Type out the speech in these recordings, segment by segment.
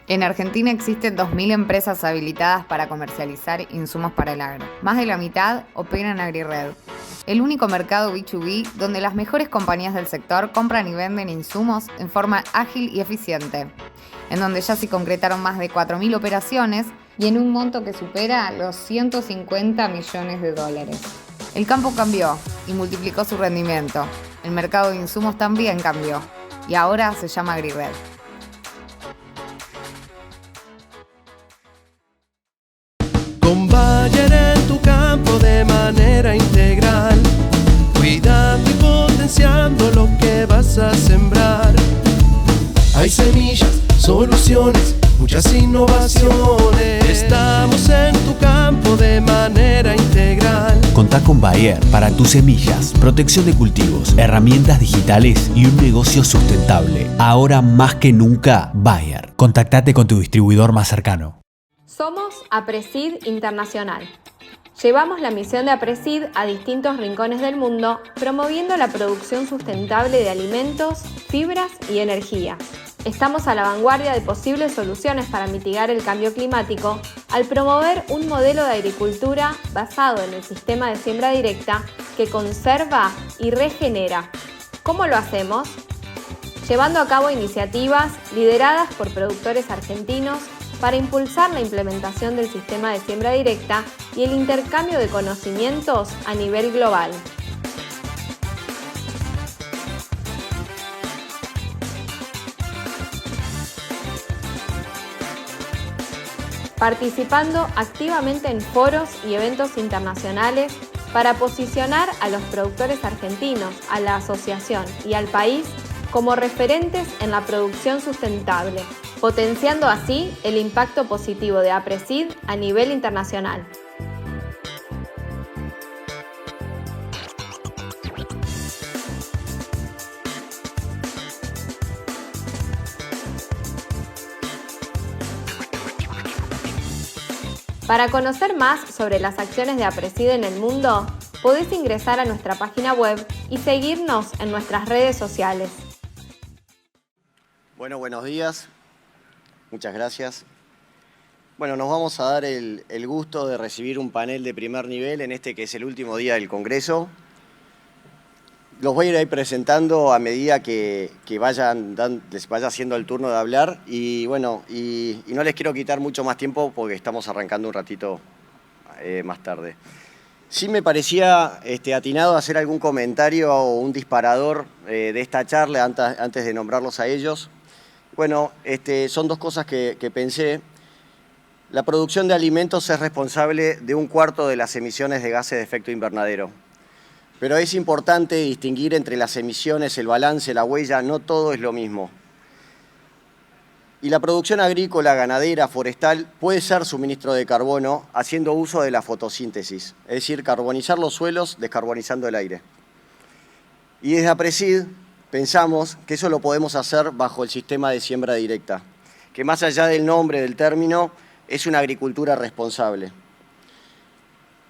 En Argentina existen 2.000 empresas habilitadas para comercializar insumos para el agro. Más de la mitad operan en AgriRed, el único mercado B2B donde las mejores compañías del sector compran y venden insumos en forma ágil y eficiente, en donde ya se concretaron más de 4.000 operaciones y en un monto que supera los 150 millones de dólares. El campo cambió y multiplicó su rendimiento. El mercado de insumos también cambió y ahora se llama AgriRed. Con Bayer en tu campo de manera integral, cuidando y potenciando lo que vas a sembrar. Hay semillas, soluciones, muchas innovaciones. Estamos en tu campo de manera integral. Contá con Bayer para tus semillas, protección de cultivos, herramientas digitales y un negocio sustentable. Ahora más que nunca, Bayer. Contactate con tu distribuidor más cercano. Somos APRESID Internacional. Llevamos la misión de APRESID a distintos rincones del mundo, promoviendo la producción sustentable de alimentos, fibras y energía. Estamos a la vanguardia de posibles soluciones para mitigar el cambio climático al promover un modelo de agricultura basado en el sistema de siembra directa que conserva y regenera. ¿Cómo lo hacemos? Llevando a cabo iniciativas lideradas por productores argentinos para impulsar la implementación del sistema de siembra directa y el intercambio de conocimientos a nivel global. Participando activamente en foros y eventos internacionales para posicionar a los productores argentinos, a la asociación y al país como referentes en la producción sustentable, potenciando así el impacto positivo de APRESID a nivel internacional. Para conocer más sobre las acciones de APRESID en el mundo, podés ingresar a nuestra página web y seguirnos en nuestras redes sociales. Bueno, buenos días. Muchas gracias. Bueno, nos vamos a dar el gusto de recibir un panel de primer nivel en este que es el último día del Congreso. Los voy a ir ahí presentando a medida que les vaya haciendo el turno de hablar. Y bueno, y no les quiero quitar mucho más tiempo porque estamos arrancando un ratito más tarde. Sí me parecía atinado hacer algún comentario o un disparador de esta charla antes de nombrarlos a ellos. Bueno, son dos cosas que pensé. La producción de alimentos es responsable de 1/4 de las emisiones de gases de efecto invernadero. Pero es importante distinguir entre las emisiones, el balance, la huella, no todo es lo mismo. Y la producción agrícola, ganadera, forestal puede ser suministro de carbono haciendo uso de la fotosíntesis, es decir, carbonizar los suelos descarbonizando el aire. Y desde APRESID pensamos que eso lo podemos hacer bajo el sistema de siembra directa, que más allá del nombre del término, es una agricultura responsable.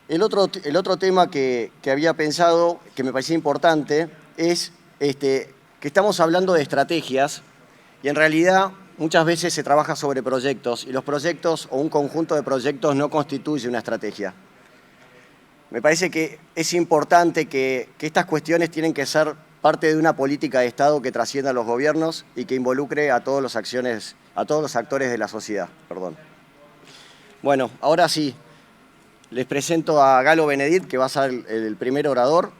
El otro tema que había pensado, que me parecía importante, es que estamos hablando de estrategias y en realidad muchas veces se trabaja sobre proyectos y los proyectos o un conjunto de proyectos no constituye una estrategia. Me parece que es importante que estas cuestiones tienen que ser parte de una política de Estado que trascienda a los gobiernos y que involucre a todos los actores de la sociedad. Bueno, ahora sí. Les presento a Galo Benedit, que va a ser el primer orador.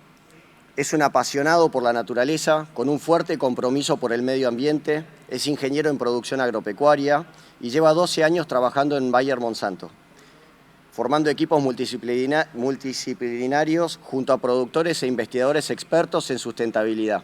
Es un apasionado por la naturaleza, con un fuerte compromiso por el medio ambiente, es ingeniero en producción agropecuaria y lleva 12 años trabajando en Bayer Monsanto, formando equipos multidisciplinarios junto a productores e investigadores expertos en sustentabilidad.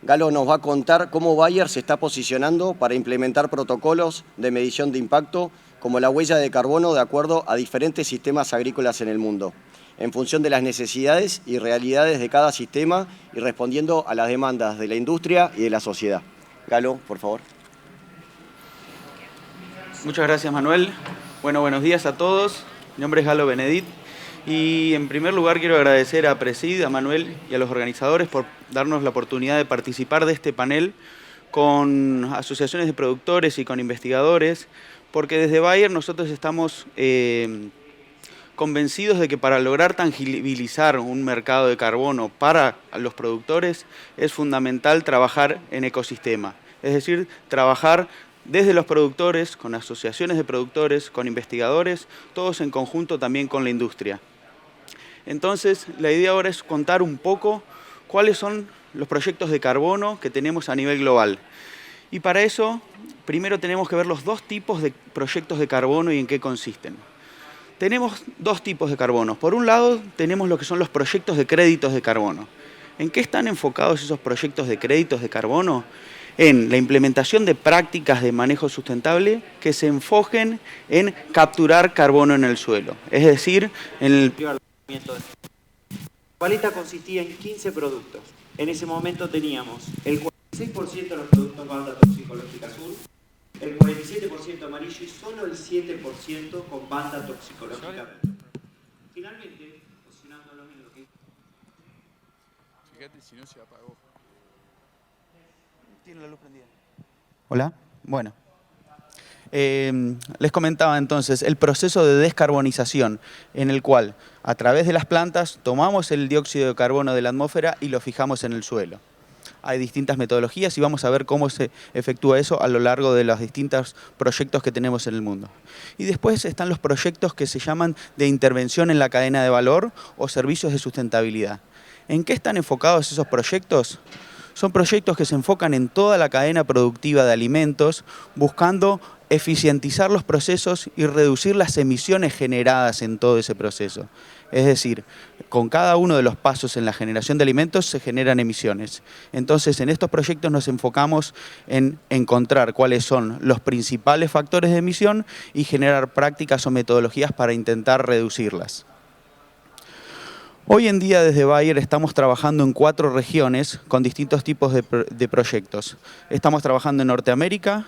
Galo nos va a contar cómo Bayer se está posicionando para implementar protocolos de medición de impacto como la huella de carbono de acuerdo a diferentes sistemas agrícolas en el mundo, en función de las necesidades y realidades de cada sistema y respondiendo a las demandas de la industria y de la sociedad. Galo, por favor. Muchas gracias, Manuel. Bueno, buenos días a todos. Mi nombre es Galo Benedit y en primer lugar quiero agradecer a APRESID, a Manuel y a los organizadores por darnos la oportunidad de participar de este panel con asociaciones de productores y con investigadores, porque desde Bayer nosotros estamos convencidos de que para lograr tangibilizar un mercado de carbono para los productores es fundamental trabajar en ecosistema, es decir, trabajar desde los productores, con asociaciones de productores, con investigadores, todos en conjunto también con la industria. Entonces, la idea ahora es contar un poco cuáles son los proyectos de carbono que tenemos a nivel global. Y para eso, primero tenemos que ver los dos tipos de proyectos de carbono y en qué consisten. Tenemos dos tipos de carbono. Por un lado, tenemos lo que son los proyectos de créditos de carbono. ¿En qué están enfocados esos proyectos de créditos de carbono? En la implementación de prácticas de manejo sustentable que se enfoquen en capturar carbono en el suelo. Es decir, en el la paleta consistía en 15 productos. En ese momento teníamos el 46% de los productos banda toxicológica azul, el 47% amarillo y solo el 7% con banda toxicológica verde. Finalmente, posicionándolo en lo que... Fíjate si no se apagó. ¿Tiene la luz prendida? Hola, bueno. Les comentaba entonces el proceso de descarbonización en el cual a través de las plantas tomamos el dióxido de carbono de la atmósfera y lo fijamos en el suelo. Hay distintas metodologías y vamos a ver cómo se efectúa eso a lo largo de los distintos proyectos que tenemos en el mundo. Y después están los proyectos que se llaman de intervención en la cadena de valor o servicios de sustentabilidad. ¿En qué están enfocados esos proyectos? Son proyectos que se enfocan en toda la cadena productiva de alimentos, buscando eficientizar los procesos y reducir las emisiones generadas en todo ese proceso. Es decir, con cada uno de los pasos en la generación de alimentos se generan emisiones. Entonces, en estos proyectos nos enfocamos en encontrar cuáles son los principales factores de emisión y generar prácticas o metodologías para intentar reducirlas. Hoy en día desde Bayer estamos trabajando en 4 regiones con distintos tipos de proyectos. Estamos trabajando en Norteamérica,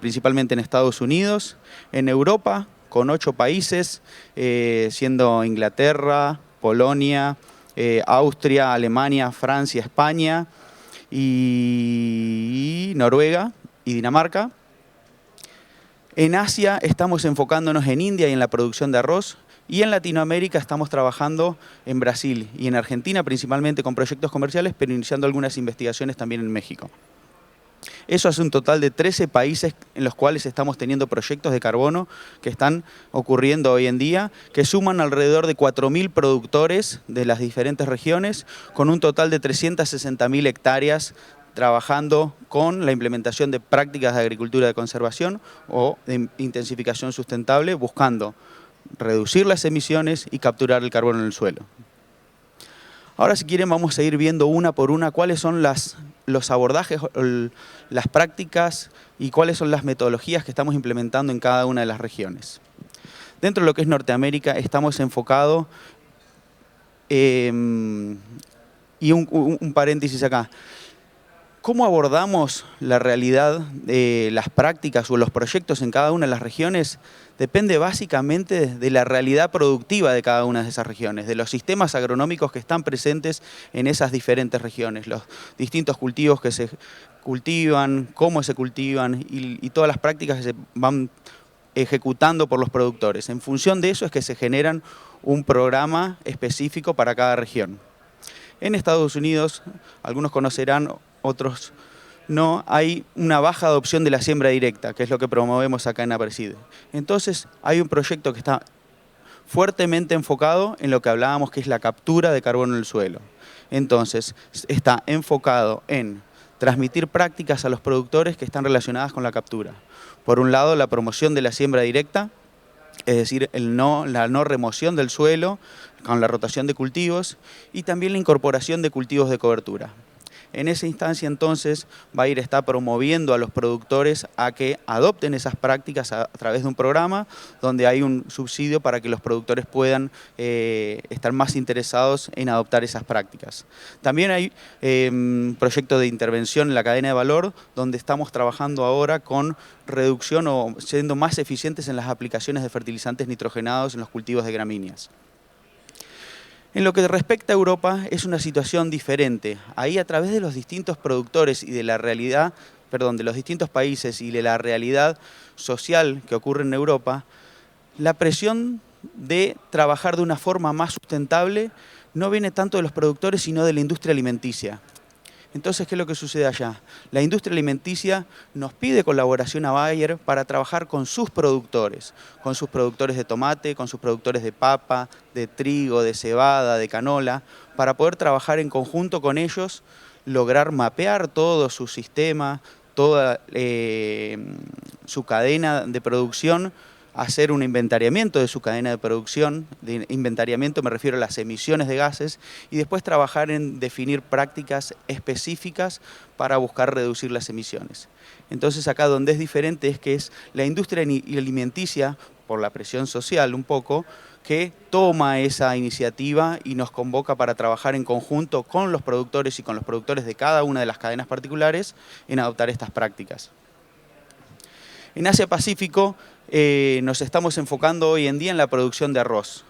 principalmente en Estados Unidos, en Europa, con 8 países, siendo Inglaterra, Polonia, Austria, Alemania, Francia, España y Noruega y Dinamarca. En Asia estamos enfocándonos en India y en la producción de arroz. Y en Latinoamérica estamos trabajando en Brasil y en Argentina principalmente con proyectos comerciales, pero iniciando algunas investigaciones también en México. Eso hace un total de 13 países en los cuales estamos teniendo proyectos de carbono que están ocurriendo hoy en día, que suman alrededor de 4.000 productores de las diferentes regiones, con un total de 360.000 hectáreas trabajando con la implementación de prácticas de agricultura de conservación o de intensificación sustentable, buscando reducir las emisiones y capturar el carbono en el suelo. Ahora, si quieren, vamos a ir viendo una por una cuáles son los abordajes, las prácticas y cuáles son las metodologías que estamos implementando en cada una de las regiones. Dentro de lo que es Norteamérica estamos enfocados, y un paréntesis acá, ¿cómo abordamos la realidad de las prácticas o los proyectos en cada una de las regiones? Depende básicamente de la realidad productiva de cada una de esas regiones, de los sistemas agronómicos que están presentes en esas diferentes regiones, los distintos cultivos que se cultivan, cómo se cultivan y todas las prácticas que se van ejecutando por los productores. En función de eso es que se generan un programa específico para cada región. En Estados Unidos, algunos conocerán, otros no, hay una baja adopción de la siembra directa, que es lo que promovemos acá en APRESID. Entonces, hay un proyecto que está fuertemente enfocado en lo que hablábamos, que es la captura de carbono en el suelo. Entonces, está enfocado en transmitir prácticas a los productores que están relacionadas con la captura. Por un lado, la promoción de la siembra directa, es decir, la no remoción del suelo con la rotación de cultivos y también la incorporación de cultivos de cobertura. En esa instancia, entonces, Bayer está promoviendo a los productores a que adopten esas prácticas a través de un programa donde hay un subsidio para que los productores puedan estar más interesados en adoptar esas prácticas. También hay un proyecto de intervención en la cadena de valor donde estamos trabajando ahora con reducción o siendo más eficientes en las aplicaciones de fertilizantes nitrogenados en los cultivos de gramíneas. En lo que respecta a Europa, es una situación diferente. Ahí, a través de los distintos productores y de la realidad, de los distintos países y de la realidad social que ocurre en Europa, la presión de trabajar de una forma más sustentable no viene tanto de los productores, sino de la industria alimenticia. Entonces, ¿qué es lo que sucede allá? La industria alimenticia nos pide colaboración a Bayer para trabajar con sus productores de tomate, con sus productores de papa, de trigo, de cebada, de canola, para poder trabajar en conjunto con ellos, lograr mapear todo su sistema, toda su cadena de producción, hacer un inventariamiento de su cadena de producción. De inventariamiento me refiero a las emisiones de gases, y después trabajar en definir prácticas específicas para buscar reducir las emisiones. Entonces, acá donde es diferente es que es la industria alimenticia, por la presión social un poco, que toma esa iniciativa y nos convoca para trabajar en conjunto con los productores y con los productores de cada una de las cadenas particulares en adoptar estas prácticas. En Asia-Pacífico nos estamos enfocando hoy en día en la producción de arroz.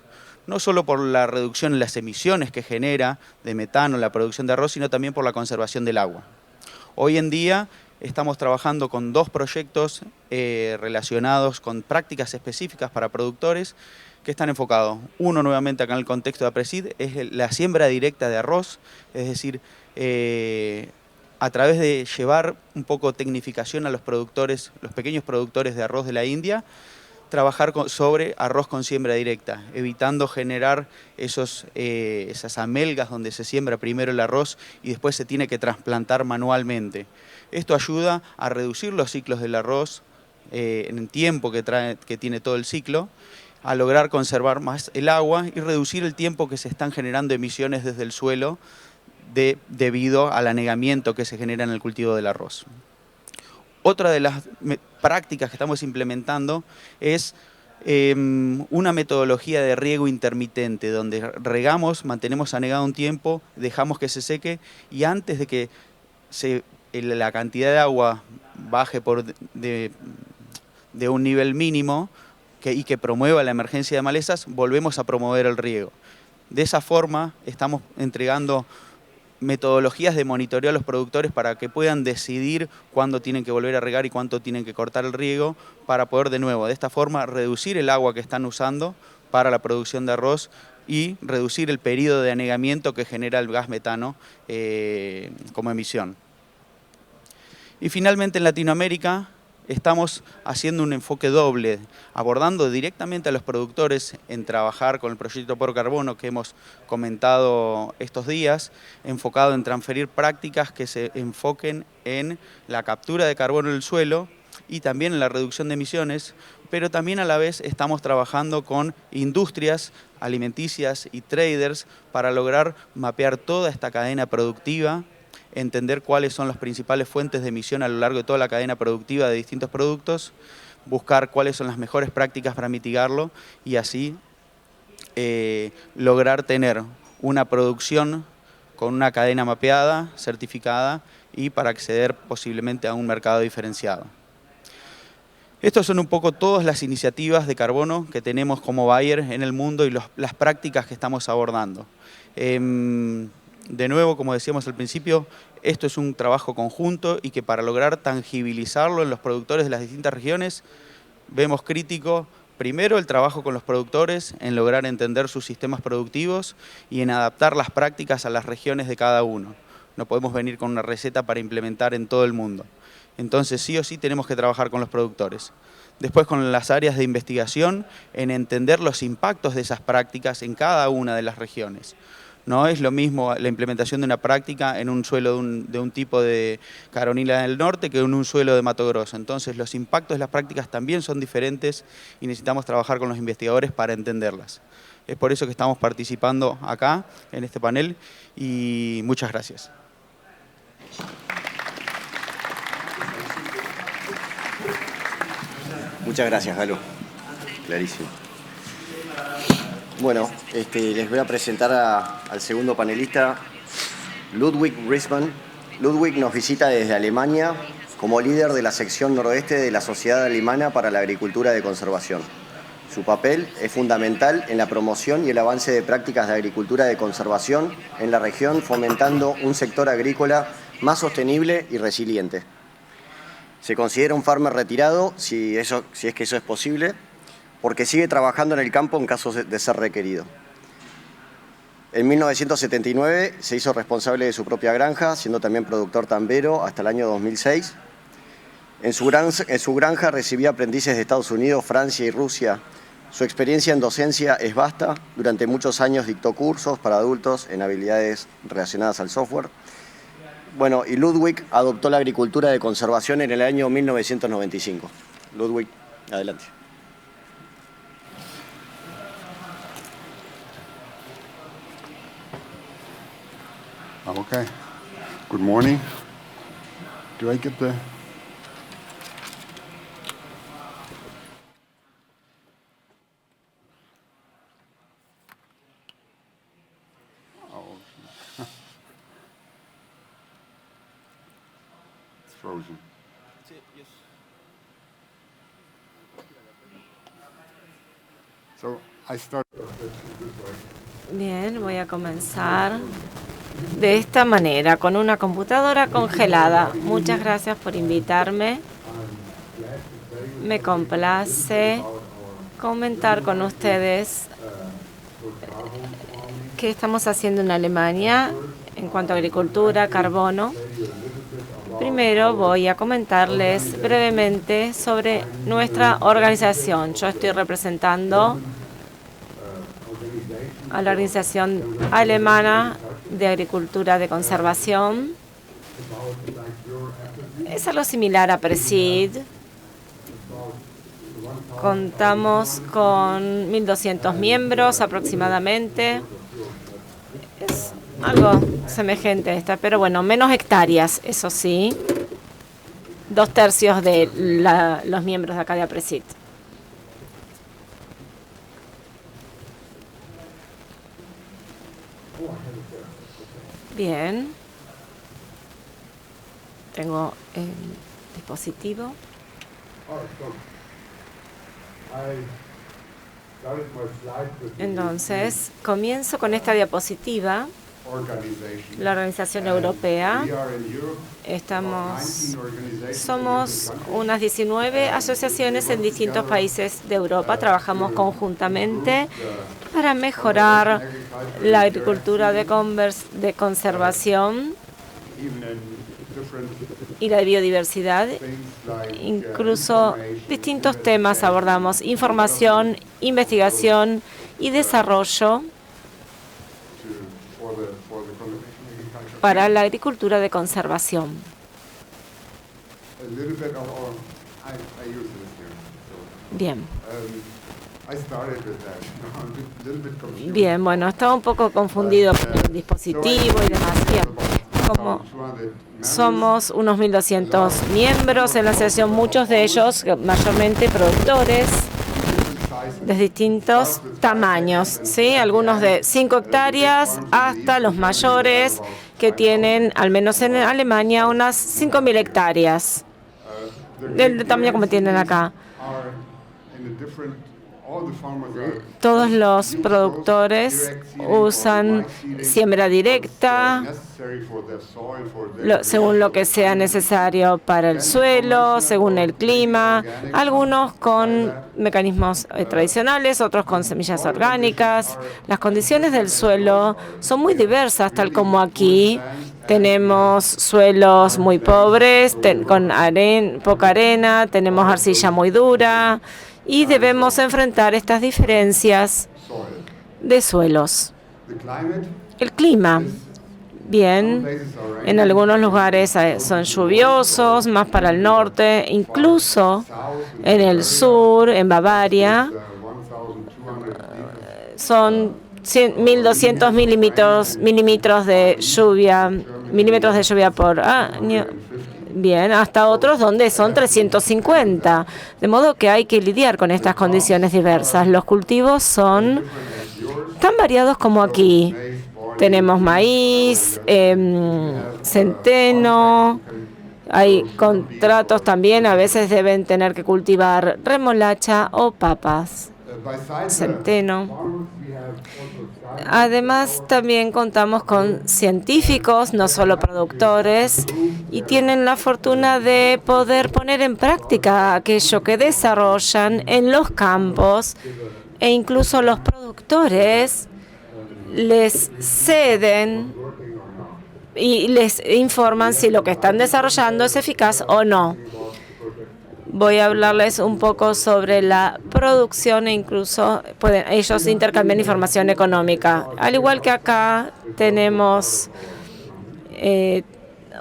No solo por la reducción en las emisiones que genera de metano la producción de arroz, sino también por la conservación del agua. Hoy en día estamos trabajando con 2 proyectos relacionados con prácticas específicas para productores que están enfocados. Uno, nuevamente acá en el contexto de APRESID, es la siembra directa de arroz, es decir, a través de llevar un poco tecnificación a los productores, los pequeños productores de arroz de la India, trabajar sobre arroz con siembra directa, evitando generar esas amelgas donde se siembra primero el arroz y después se tiene que trasplantar manualmente. Esto ayuda a reducir los ciclos del arroz en el tiempo que tiene todo el ciclo, a lograr conservar más el agua y reducir el tiempo que se están generando emisiones desde el suelo debido al anegamiento que se genera en el cultivo del arroz. Otra de las prácticas que estamos implementando es una metodología de riego intermitente, donde regamos, mantenemos anegado un tiempo, dejamos que se seque, y antes de que la cantidad de agua baje de un nivel mínimo y que promueva la emergencia de malezas, volvemos a promover el riego. De esa forma estamos entregando metodologías de monitoreo a los productores para que puedan decidir cuándo tienen que volver a regar y cuánto tienen que cortar el riego, para poder de nuevo, de esta forma, reducir el agua que están usando para la producción de arroz y reducir el periodo de anegamiento que genera el gas metano como emisión. Y finalmente, en Latinoamérica estamos haciendo un enfoque doble, abordando directamente a los productores en trabajar con el proyecto Por Carbono que hemos comentado estos días, enfocado en transferir prácticas que se enfoquen en la captura de carbono en el suelo y también en la reducción de emisiones, pero también a la vez estamos trabajando con industrias alimenticias y traders para lograr mapear toda esta cadena productiva, entender cuáles son las principales fuentes de emisión a lo largo de toda la cadena productiva de distintos productos, buscar cuáles son las mejores prácticas para mitigarlo y así lograr tener una producción con una cadena mapeada, certificada y para acceder posiblemente a un mercado diferenciado. Estas son un poco todas las iniciativas de carbono que tenemos como Bayer en el mundo y las prácticas que estamos abordando. De nuevo, como decíamos al principio, esto es un trabajo conjunto y que para lograr tangibilizarlo en los productores de las distintas regiones, vemos crítico primero el trabajo con los productores en lograr entender sus sistemas productivos y en adaptar las prácticas a las regiones de cada uno. No podemos venir con una receta para implementar en todo el mundo. Entonces sí o sí tenemos que trabajar con los productores. Después con las áreas de investigación en entender los impactos de esas prácticas en cada una de las regiones. No es lo mismo la implementación de una práctica en un suelo de un tipo de Carolina del Norte que en un suelo de Mato Grosso. Entonces los impactos de las prácticas también son diferentes y necesitamos trabajar con los investigadores para entenderlas. Es por eso que estamos participando acá en este panel y muchas gracias. Muchas gracias, Galo. Clarísimo. Bueno, les voy a presentar al segundo panelista, Ludwig Riesman. Ludwig nos visita desde Alemania como líder de la sección noroeste de la Sociedad Alemana para la Agricultura de Conservación. Su papel es fundamental en la promoción y el avance de prácticas de agricultura de conservación en la región, fomentando un sector agrícola más sostenible y resiliente. Se considera un farmer retirado, si es que eso es posible, porque sigue trabajando en el campo en caso de ser requerido. En 1979 se hizo responsable de su propia granja, siendo también productor tambero hasta el año 2006. En su granja recibía aprendices de Estados Unidos, Francia y Rusia. Su experiencia en docencia es vasta. Durante muchos años dictó cursos para adultos en habilidades relacionadas al software. Bueno, y Ludwig adoptó la agricultura de conservación en el año 1995. Ludwig, adelante. Okay. Good morning. Do I get the... Oh. It's frozen. So I start... Bien, voy a comenzar de esta manera, con una computadora congelada. Muchas gracias por invitarme. Me complace comentar con ustedes qué estamos haciendo en Alemania en cuanto a agricultura, carbono. Primero voy a comentarles brevemente sobre nuestra organización. Yo estoy representando a la Organización Alemana de Agricultura de Conservación. Es algo similar a PRESID. Contamos con 1.200 miembros aproximadamente. Es algo semejante a esta, pero bueno, menos hectáreas, eso sí. 2/3 de los miembros de acá de APRESID. Bien. Tengo el dispositivo. Entonces, comienzo con esta diapositiva. La Organización Europea. Somos unas 19 asociaciones en distintos países de Europa. Trabajamos conjuntamente para mejorar la agricultura de conservación y la biodiversidad. Incluso distintos temas abordamos: información, investigación y desarrollo para la agricultura de conservación. Bien. Bien, bueno, estaba un poco confundido con el dispositivo y demás. Bien. Como somos unos 1.200 miembros en la asociación, muchos de ellos mayormente productores de distintos tamaños, ¿sí? Algunos de 5 hectáreas hasta los mayores que tienen, al menos en Alemania, unas 5.000 hectáreas, del tamaño como tienen acá. Todos los productores usan siembra directa, según lo que sea necesario para el suelo, según el clima, algunos con mecanismos tradicionales, otros con semillas orgánicas. Las condiciones del suelo son muy diversas, tal como aquí. Tenemos suelos muy pobres, con poca arena, tenemos arcilla muy dura, y debemos enfrentar estas diferencias de suelos. El clima. Bien, en algunos lugares son lluviosos, más para el norte, incluso en el sur, en Bavaria, son 1.200 milímetros de lluvia por año. Bien, hasta otros donde son 350. De modo que hay que lidiar con estas condiciones diversas. Los cultivos son tan variados como aquí. Tenemos maíz, centeno, hay contratos también, a veces deben tener que cultivar remolacha o papas. centeno. Además, también contamos con científicos, no solo productores, y tienen la fortuna de poder poner en práctica aquello que desarrollan en los campos, e incluso los productores les ceden y les informan si lo que están desarrollando es eficaz o no. Voy a hablarles un poco sobre la producción e incluso pueden ellos intercambiar información económica. Al igual que acá tenemos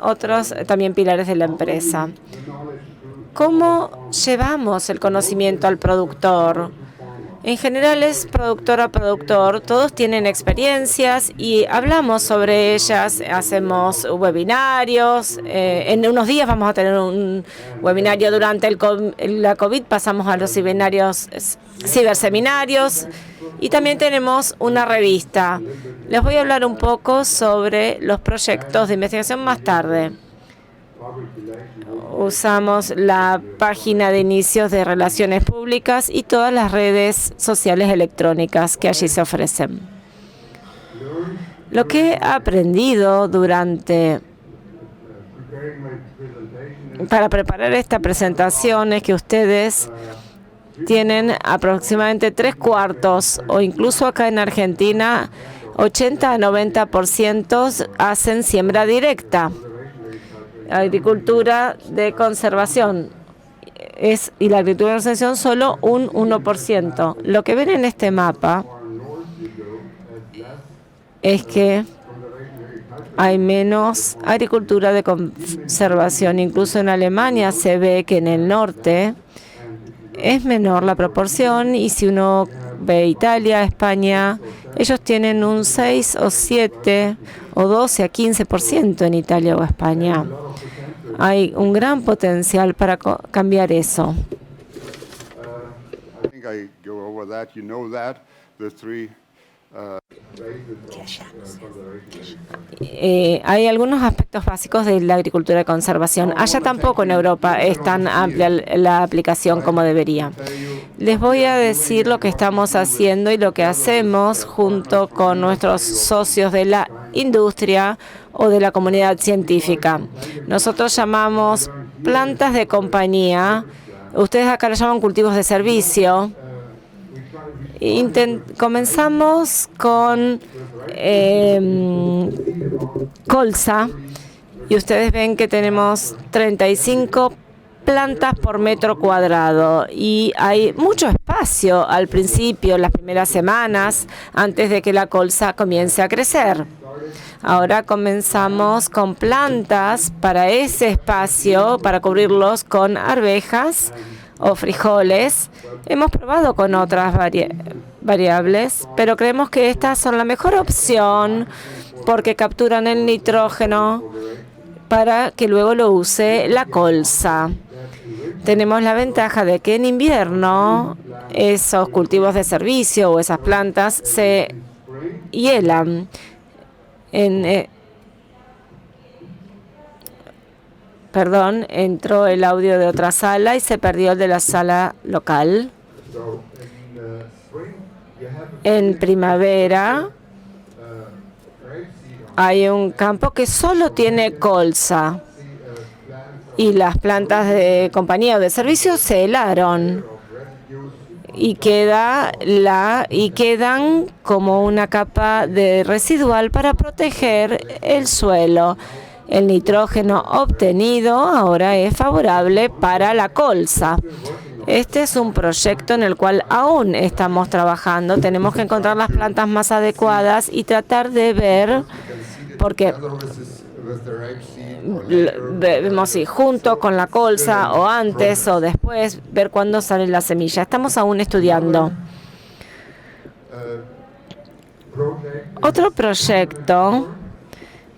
otros también pilares de la empresa. ¿Cómo llevamos el conocimiento al productor? En general es productor a productor, todos tienen experiencias y hablamos sobre ellas, hacemos webinarios, en unos días vamos a tener un webinario durante la COVID, pasamos a los ciberseminarios y también tenemos una revista. Les voy a hablar un poco sobre los proyectos de investigación más tarde. Usamos la página de inicios de relaciones públicas y todas las redes sociales electrónicas que allí se ofrecen. Lo que he aprendido para preparar esta presentación es que ustedes tienen aproximadamente 3/4 o incluso acá en Argentina 80 a 90% hacen siembra directa. Agricultura de conservación y la agricultura de conservación solo un 1%. Lo que ven en este mapa es que hay menos agricultura de conservación. Incluso en Alemania se ve que en el norte es menor la proporción y si uno ve Italia, España, ellos tienen un 6 o 7 o 12 a 15% en Italia o España. Hay un gran potencial para cambiar eso. Hay algunos aspectos básicos de la agricultura de conservación. Allá tampoco en Europa es tan amplia la aplicación como debería. Les voy a decir lo que estamos haciendo y lo que hacemos junto con nuestros socios de la industria o de la comunidad científica. Nosotros llamamos plantas de compañía. Ustedes acá lo llaman cultivos de servicio. Comenzamos con colza y ustedes ven que tenemos 35 plantas por metro cuadrado y hay mucho espacio al principio, las primeras semanas, antes de que la colza comience a crecer. Ahora comenzamos con plantas para ese espacio, para cubrirlos con arvejas o frijoles. Hemos probado con otras variables, pero creemos que estas son la mejor opción porque capturan el nitrógeno para que luego lo use la colza. Tenemos la ventaja de que en invierno esos cultivos de servicio o esas plantas se hielan. Perdón, entró el audio de otra sala y se perdió el de la sala local. En primavera hay un campo que solo tiene colza y las plantas de compañía o de servicio se helaron y quedan como una capa de residual para proteger el suelo. El nitrógeno obtenido ahora es favorable para la colza. Este es un proyecto en el cual aún estamos trabajando. Tenemos que encontrar las plantas más adecuadas y tratar de ver, porque vemos si junto con la colza o antes o después, ver cuándo sale la semilla. Estamos aún estudiando. Otro proyecto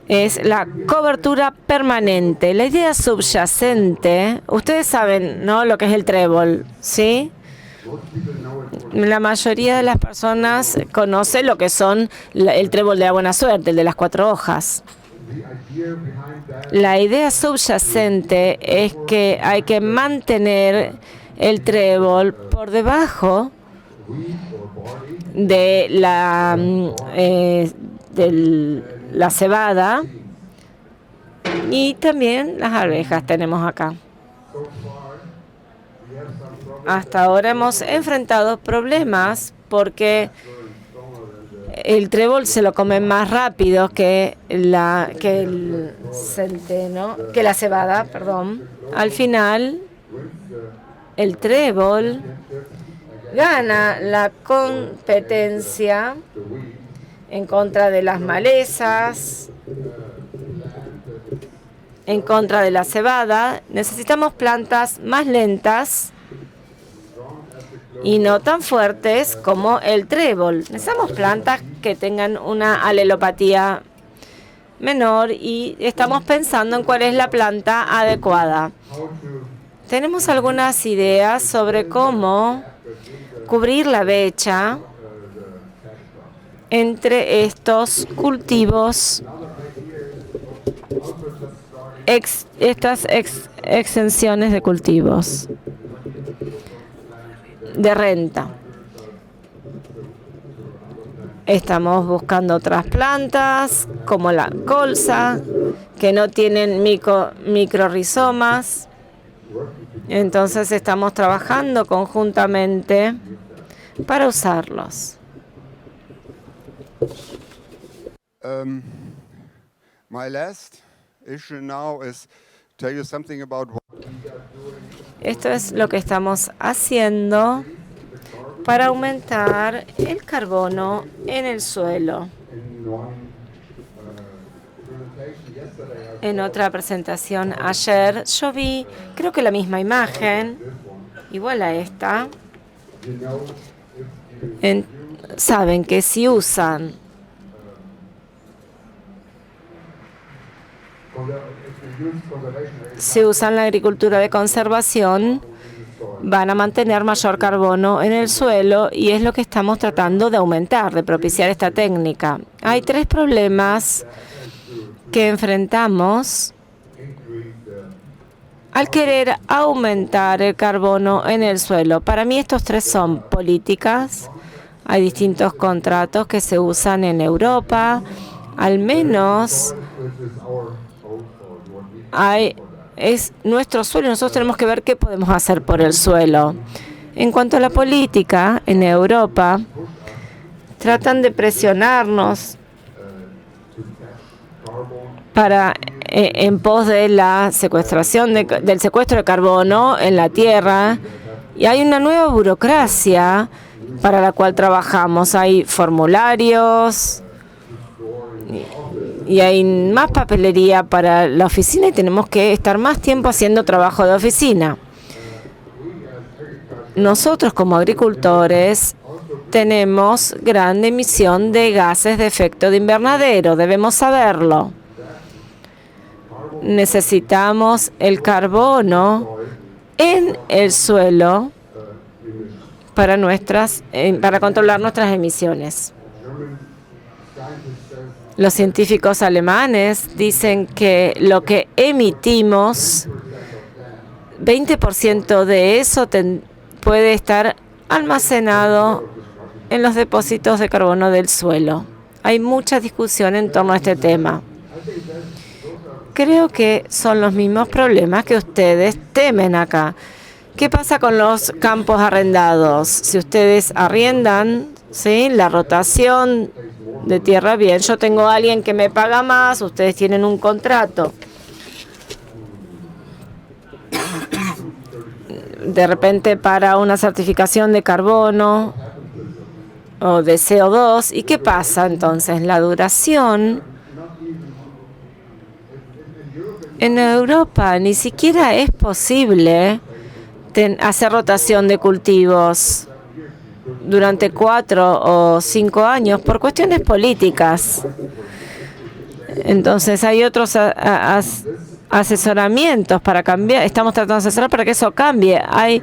es la cobertura permanente. La idea subyacente, ustedes saben, ¿no?, lo que es el trébol, ¿sí? La mayoría de las personas conocen lo que son el trébol de la buena suerte, el de las 4 hojas. La idea subyacente es que hay que mantener el trébol por debajo de la cebada y también las arvejas tenemos acá. Hasta ahora hemos enfrentado problemas porque el trébol se lo come más rápido que la cebada, perdón. Al final, el trébol gana la competencia en contra de las malezas, en contra de la cebada. Necesitamos plantas más lentas y no tan fuertes como el trébol. Necesitamos plantas que tengan una alelopatía menor y estamos pensando en cuál es la planta adecuada. Tenemos algunas ideas sobre cómo cubrir la brecha entre estos cultivos, estas extensiones de cultivos de renta. Estamos buscando otras plantas como la colza que no tienen microrizomas. Entonces estamos trabajando conjuntamente para usarlos. My last issue now is tell you something about. Esto es lo que estamos haciendo para aumentar el carbono en el suelo. En otra presentación ayer yo vi, creo que la misma imagen, igual a esta. Saben que si usan la agricultura de conservación, van a mantener mayor carbono en el suelo y es lo que estamos tratando de aumentar, de propiciar esta técnica. Hay 3 problemas que enfrentamos al querer aumentar el carbono en el suelo. Para mí estos 3 son políticas. Hay distintos contratos que se usan en Europa. Al menos es nuestro suelo y nosotros tenemos que ver qué podemos hacer por el suelo. En cuanto a la política, en Europa tratan de presionarnos para en pos de la secuestración del secuestro de carbono en la tierra, y hay una nueva burocracia para la cual trabajamos. Hay formularios y hay más papelería para la oficina y tenemos que estar más tiempo haciendo trabajo de oficina. Nosotros como agricultores tenemos gran emisión de gases de efecto de invernadero, debemos saberlo. Necesitamos el carbono en el suelo para controlar nuestras emisiones. Los científicos alemanes dicen que lo que emitimos, 20% de eso puede estar almacenado en los depósitos de carbono del suelo. Hay mucha discusión en torno a este tema. Creo que son los mismos problemas que ustedes temen acá. ¿Qué pasa con los campos arrendados? Si ustedes arriendan, ¿sí?, la rotación de tierra, bien, yo tengo a alguien que me paga más, ustedes tienen un contrato. De repente para una certificación de carbono o de CO2, ¿y qué pasa entonces? La duración en Europa ni siquiera es posible hacer rotación de cultivos durante 4 o 5 años por cuestiones políticas. Entonces hay otros asesoramientos para cambiar. Estamos tratando de asesorar para que eso cambie. Hay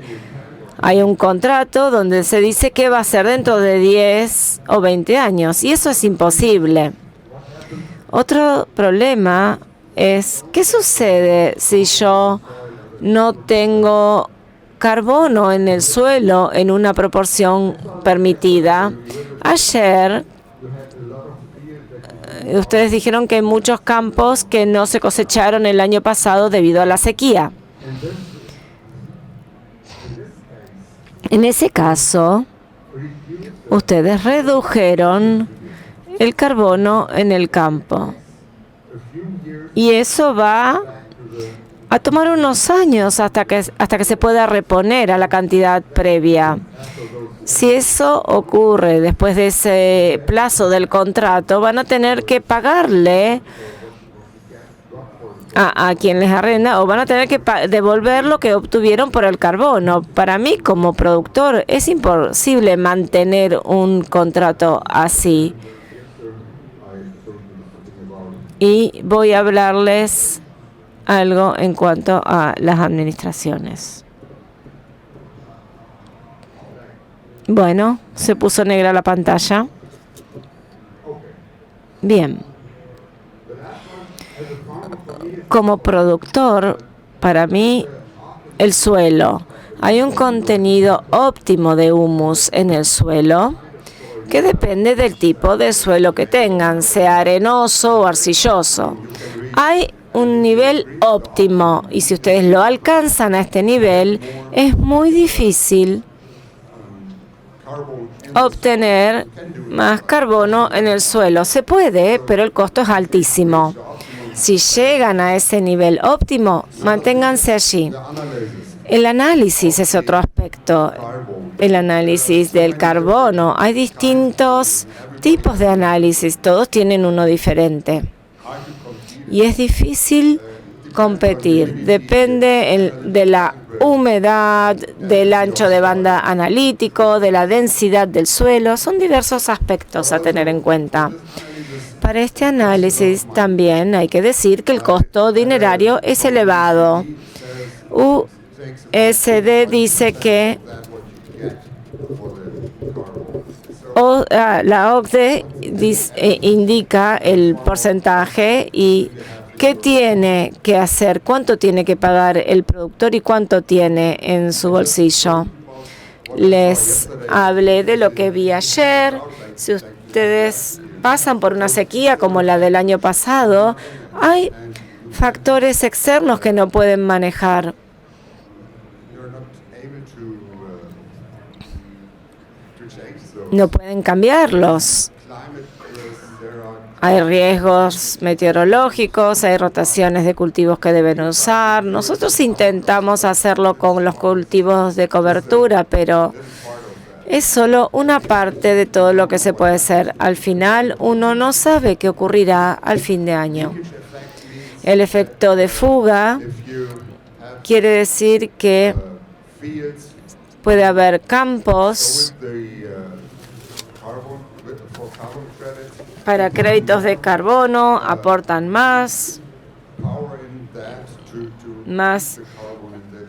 un contrato donde se dice qué va a ser dentro de 10 o 20 años y eso es imposible. Otro problema es, ¿qué sucede si yo no tengo carbono en el suelo en una proporción permitida. Ayer, ustedes dijeron que hay muchos campos que no se cosecharon el año pasado debido a la sequía. En ese caso, ustedes redujeron el carbono en el campo. Y eso va a tomar unos años hasta que se pueda reponer a la cantidad previa. Si eso ocurre después de ese plazo del contrato, van a tener que pagarle a quien les arrenda, o van a tener que devolver lo que obtuvieron por el carbono. Para mí, como productor, es imposible mantener un contrato así. Y voy a hablarles algo en cuanto a las administraciones. Bueno, se puso negra la pantalla. Bien. Como productor, para mí, el suelo. Hay un contenido óptimo de humus en el suelo que depende del tipo de suelo que tengan, sea arenoso o arcilloso. Hay un nivel óptimo y si ustedes lo alcanzan a este nivel, es muy difícil obtener más carbono en el suelo. Se puede, pero el costo es altísimo. Si llegan a ese nivel óptimo, manténganse allí. El análisis es otro aspecto. El análisis del carbono. Hay distintos tipos de análisis, todos tienen uno diferente. Y es difícil competir. Depende de la humedad, del ancho de banda analítico, de la densidad del suelo. Son diversos aspectos a tener en cuenta. Para este análisis también hay que decir que el costo dinerario es elevado. USD dice que la OCDE indica el porcentaje y qué tiene que hacer, cuánto tiene que pagar el productor y cuánto tiene en su bolsillo. Les hablé de lo que vi ayer. Si ustedes pasan por una sequía como la del año pasado, hay factores externos que no pueden manejar. No pueden cambiarlos. Hay riesgos meteorológicos, hay rotaciones de cultivos que deben usar. Nosotros intentamos hacerlo con los cultivos de cobertura, pero es solo una parte de todo lo que se puede hacer. Al final, uno no sabe qué ocurrirá al fin de año. El efecto de fuga quiere decir que puede haber campos para créditos de carbono, aportan más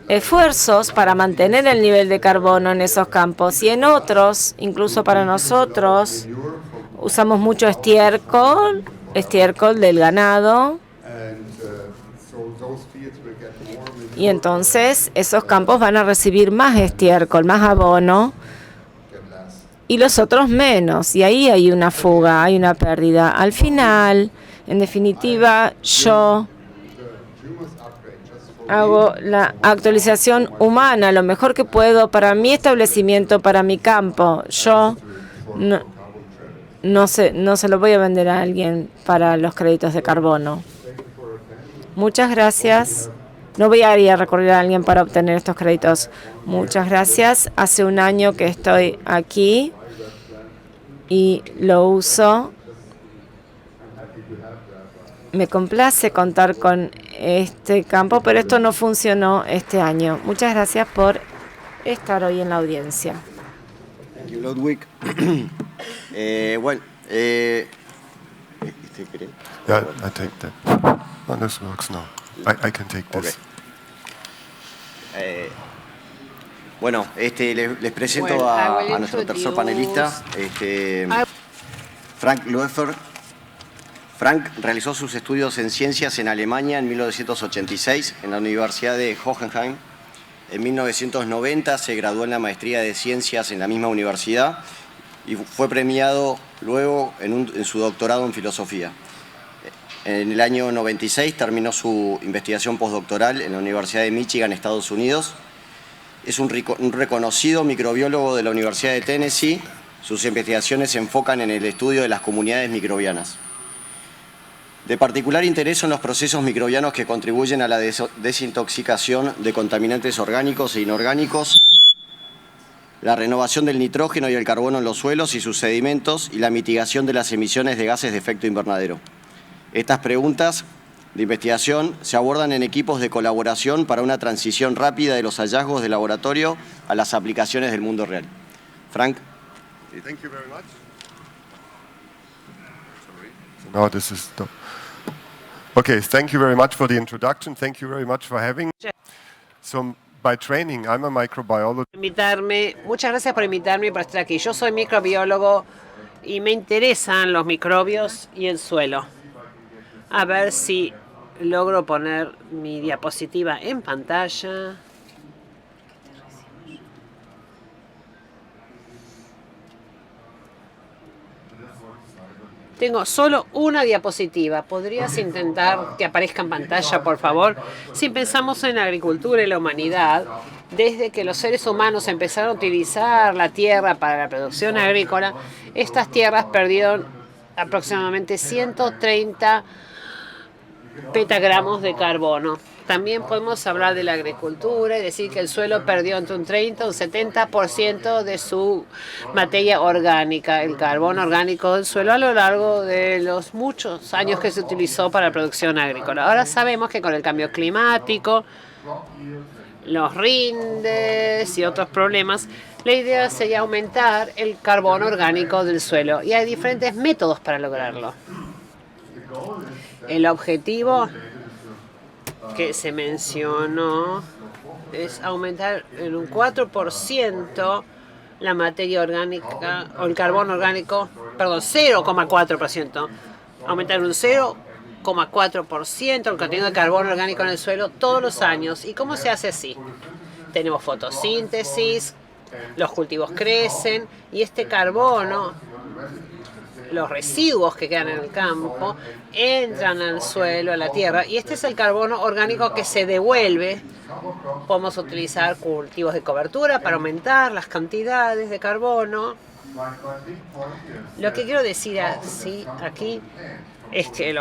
esfuerzos para mantener el nivel de carbono en esos campos. Y en otros, incluso para nosotros, usamos mucho estiércol del ganado. Y entonces esos campos van a recibir más estiércol, más abono, y los otros menos. Y ahí hay una fuga, hay una pérdida. Al final, en definitiva, yo hago la actualización humana, lo mejor que puedo para mi establecimiento, para mi campo. Yo no se lo voy a vender a alguien para los créditos de carbono. Muchas gracias. No voy a ir a recurrir a alguien para obtener estos créditos. Muchas gracias. Hace un año que estoy aquí y lo uso. Me complace contar con este campo, pero esto no funcionó este año. Muchas gracias por estar hoy en la audiencia. Thank you, Ludwig. Yeah, I take that. Oh, this works now. I can take this. Okay. Bueno, les presento a nuestro tercer panelista, Frank Loeffer. Frank realizó sus estudios en ciencias en Alemania en 1986 en la Universidad de Hohenheim. En 1990 se graduó en la maestría de Ciencias en la misma universidad y fue premiado luego en su doctorado en Filosofía. En el año 96 terminó su investigación postdoctoral en la Universidad de Michigan, Estados Unidos. Es un reconocido microbiólogo de la Universidad de Tennessee. Sus investigaciones se enfocan en el estudio de las comunidades microbianas. De particular interés son los procesos microbianos que contribuyen a la desintoxicación de contaminantes orgánicos e inorgánicos, la renovación del nitrógeno y el carbono en los suelos y sus sedimentos y la mitigación de las emisiones de gases de efecto invernadero. Estas preguntas de investigación se abordan en equipos de colaboración para una transición rápida de los hallazgos de laboratorio a las aplicaciones del mundo real. Frank. Thank you very much. So now this is the... Okay, thank you very much for the introduction. Thank you very much for having me. So by training, I'm a microbiologist. Muchas gracias por invitarme y por estar aquí. Yo soy microbiólogo y me interesan los microbios y el suelo. A ver si logro poner mi diapositiva en pantalla. Tengo solo una diapositiva. ¿Podrías intentar que aparezca en pantalla, por favor? Si pensamos en la agricultura y la humanidad, desde que los seres humanos empezaron a utilizar la tierra para la producción agrícola, estas tierras perdieron aproximadamente 130 petagramos de carbono. También podemos hablar de la agricultura y decir que el suelo perdió entre un 30 y un 70% de su materia orgánica, el carbono orgánico del suelo, a lo largo de los muchos años que se utilizó para la producción agrícola. Ahora sabemos que con el cambio climático, los rindes y otros problemas, la idea sería aumentar el carbono orgánico del suelo y hay diferentes métodos para lograrlo. El objetivo que se mencionó es aumentar en un 4% la materia orgánica, o el carbono orgánico, perdón, 0,4%. Aumentar un 0,4% el contenido de carbono orgánico en el suelo todos los años. ¿Y cómo se hace así? Tenemos fotosíntesis, los cultivos crecen y este carbono, los residuos que quedan en el campo, entran al suelo, a la tierra, y este es el carbono orgánico que se devuelve. Podemos utilizar cultivos de cobertura para aumentar las cantidades de carbono. Lo que quiero decir así aquí es que el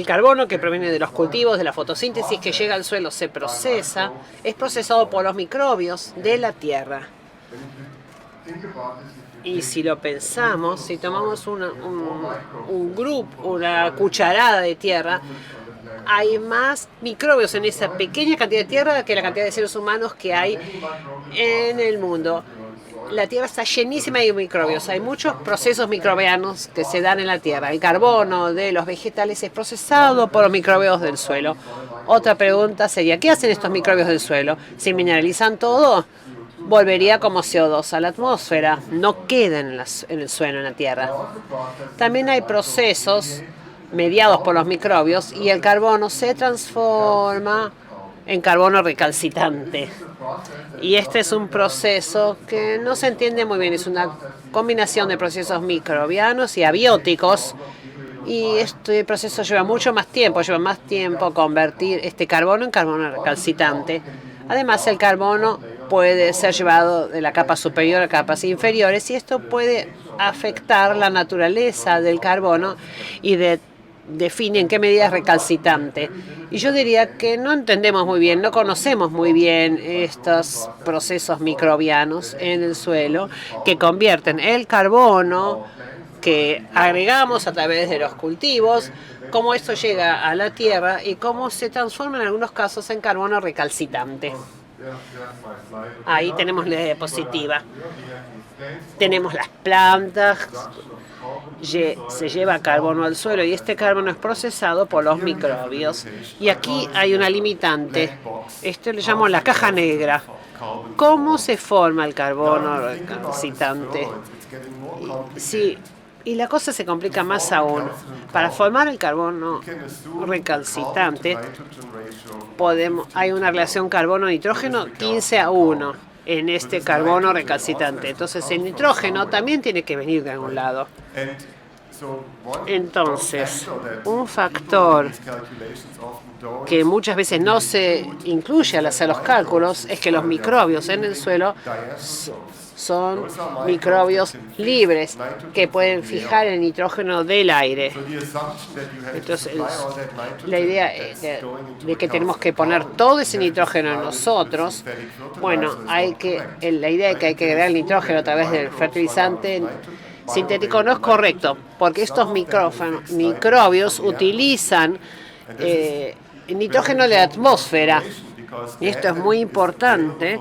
carbono que proviene de los cultivos, de la fotosíntesis que llega al suelo, se procesa, es procesado por los microbios de la tierra. Y si lo pensamos, si tomamos una cucharada de tierra, hay más microbios en esa pequeña cantidad de tierra que la cantidad de seres humanos que hay en el mundo. La tierra está llenísima de microbios. Hay muchos procesos microbianos que se dan en la tierra. El carbono de los vegetales es procesado por los microbios del suelo. Otra pregunta sería, ¿qué hacen estos microbios del suelo? Si mineralizan todo, volvería como CO2 a la atmósfera, no queda en el suelo, en la tierra. También hay procesos mediados por los microbios y el carbono se transforma en carbono recalcitrante. Y este es un proceso que no se entiende muy bien, es una combinación de procesos microbianos y abióticos. Y este proceso lleva más tiempo convertir este carbono en carbono recalcitrante. Además, el carbono puede ser llevado de la capa superior a capas inferiores y esto puede afectar la naturaleza del carbono y define en qué medida es recalcitrante. Y yo diría que no entendemos muy bien, no conocemos muy bien estos procesos microbianos en el suelo que convierten el carbono que agregamos a través de los cultivos, cómo esto llega a la tierra y cómo se transforma en algunos casos en carbono recalcitrante. Ahí tenemos la diapositiva. Tenemos las plantas, se lleva carbono al suelo y este carbono es procesado por los microbios. Y aquí hay una limitante. Esto le llamo la caja negra. ¿Cómo se forma el carbono recalcitrante? Si Y la cosa se complica más aún. Para formar el carbono recalcitrante, hay una relación carbono-nitrógeno 15:1 en este carbono recalcitrante. Entonces el nitrógeno también tiene que venir de algún lado. Entonces, un factor que muchas veces no se incluye al hacer los cálculos es que los microbios en el suelo son microbios libres que pueden fijar el nitrógeno del aire. Entonces, la idea de que tenemos que poner todo ese nitrógeno en nosotros, bueno, la idea de que hay que agregar el nitrógeno a través del fertilizante sintético no es correcto, porque estos microbios utilizan el nitrógeno de la atmósfera. Y esto es muy importante